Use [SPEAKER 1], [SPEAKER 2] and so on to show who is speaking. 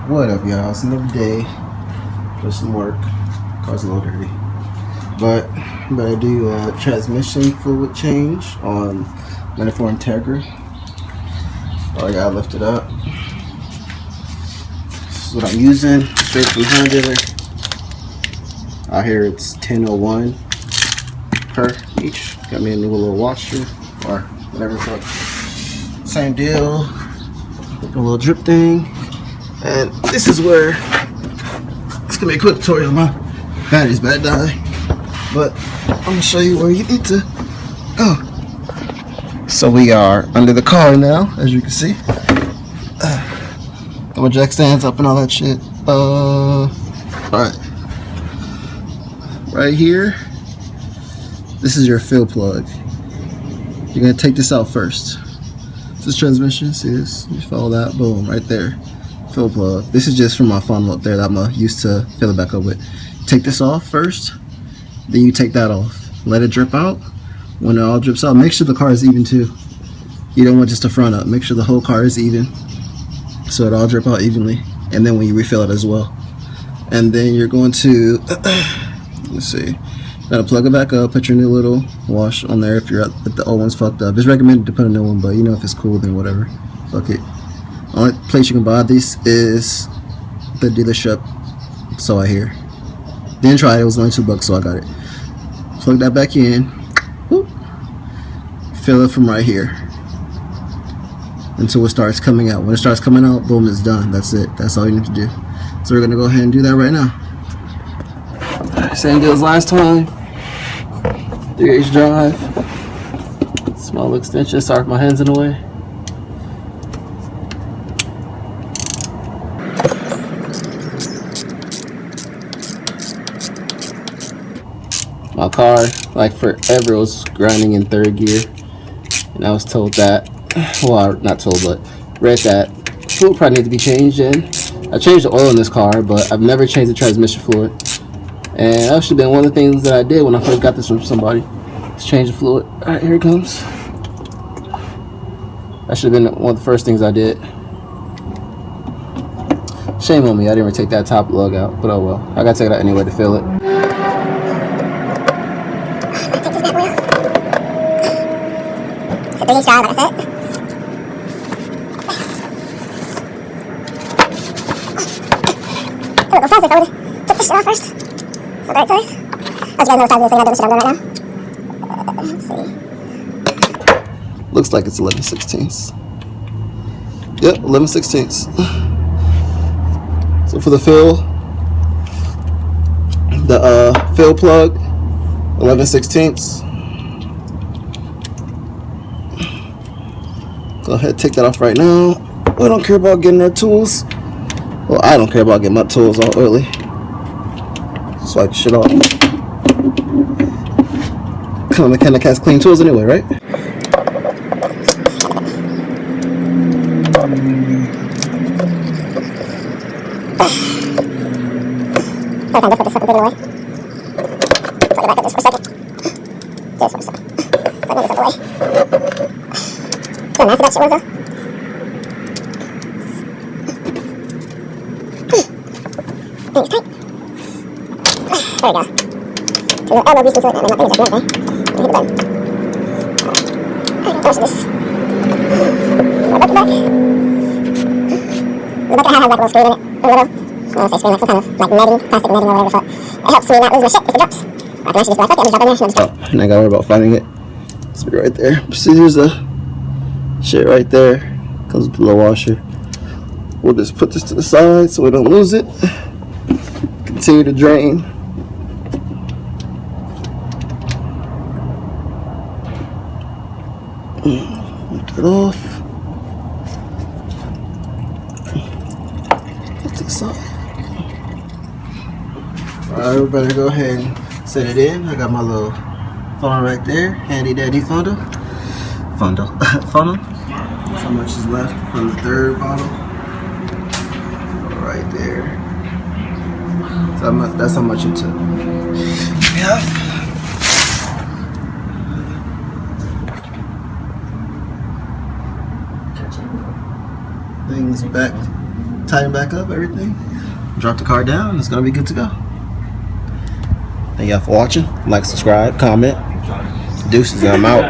[SPEAKER 1] What up, y'all? It's another day. Just some work. Car's a little dirty. But I do transmission fluid change on 94 Integra. I gotta lift it up. This is what I'm using, straight from Honda dealer. Out here it's 1001 per each. Got me a new little washer or whatever it's called. Same deal. A little drip thing. And this is where it's gonna be a quick tutorial. My battery's about to die, but I'm gonna show you where you need to go. So we are under the car now, as you can see. Got my jack stands up and all that shit. Alright. Right here, this is your fill plug. You're gonna take this out first. This is transmission, see this? You follow that, boom, right there. Fill plug. This is just from my funnel up there that I'm used to fill it back up with. Take this off first, then you take that off. Let it drip out. When it all drips out, make sure the car is even too. You don't want just the front up. Make sure the whole car is even, so it all drip out evenly. And then when you refill it as well. And then you're going to let's see. Gotta plug it back up. Put your new little wash on there if the old one's fucked up. It's recommended to put a new one, but you know, if it's cool, then whatever. Fuck it. Only place you can buy these is the dealership, so I hear. Didn't try it, it was only $2, so I got it. Plug that back in. Whoop. Fill it from right here until it starts coming out. When it starts coming out, boom, it's done. That's it. That's all you need to do. So we're gonna go ahead and do that right now. Same deal as last time. 3H drive. Small extension. Sorry if my hand's in the way. My car, like forever, was grinding in third gear, and I was told that, well, not told, but read that fluid probably needs to be changed. And I changed the oil in this car, but I've never changed the transmission fluid. And that should have been one of the things that I did when I first got this from somebody. Let's change the fluid. All right, here it comes. That should have been one of the first things I did. Shame on me, I didn't even take that top lug out, but oh well. I gotta take it out anyway to fill it. It's a 3H drive, like I said. It would go faster if I would have took this shit off first. So great choice. As you guys know, the size of this thing, I do the shit I'm doing right now. Let's see. Looks like it's 11/16. Yep, 11/16. So for the fill plug, 11/16. Go ahead, take that off right now. We don't care about getting our tools. Well, I don't care about getting my tools all early. Swipe shit off. Come on, mechanic has clean tools anyway, right? I kind of put this fucking thing away. Put it back up just for a second. Just for a second. Put this out the way. See how nasty that shit was though? I think it's tight. There we go. There's no elbow grease into it. I mean, not really just anything. Hit the button. Gosh, this. The back. The back has like a little screw in it. A little. I don't say screw, like some kind of like netting, plastic netting or whatever. So it helps me not lose my shit if it drops. I can actually just be like, okay, I'm just drop in there. Oh, and I gotta worry about finding it. It's right there. See, here's the shit right there. Comes with the little washer. We'll just put this to the side so we don't lose it. Continue to drain. Lift it off. Put this up. Alright, we better go ahead and set it in. I got my little funnel right there. Handy dandy funnel. Funnel. That's how much is left from the third bottle. Right there. So that's how much it took. Yeah. this back, tighten back up everything. Drop the car down, and it's gonna be good to go. Thank y'all for watching. Like, subscribe, comment. Deuces, and I'm out.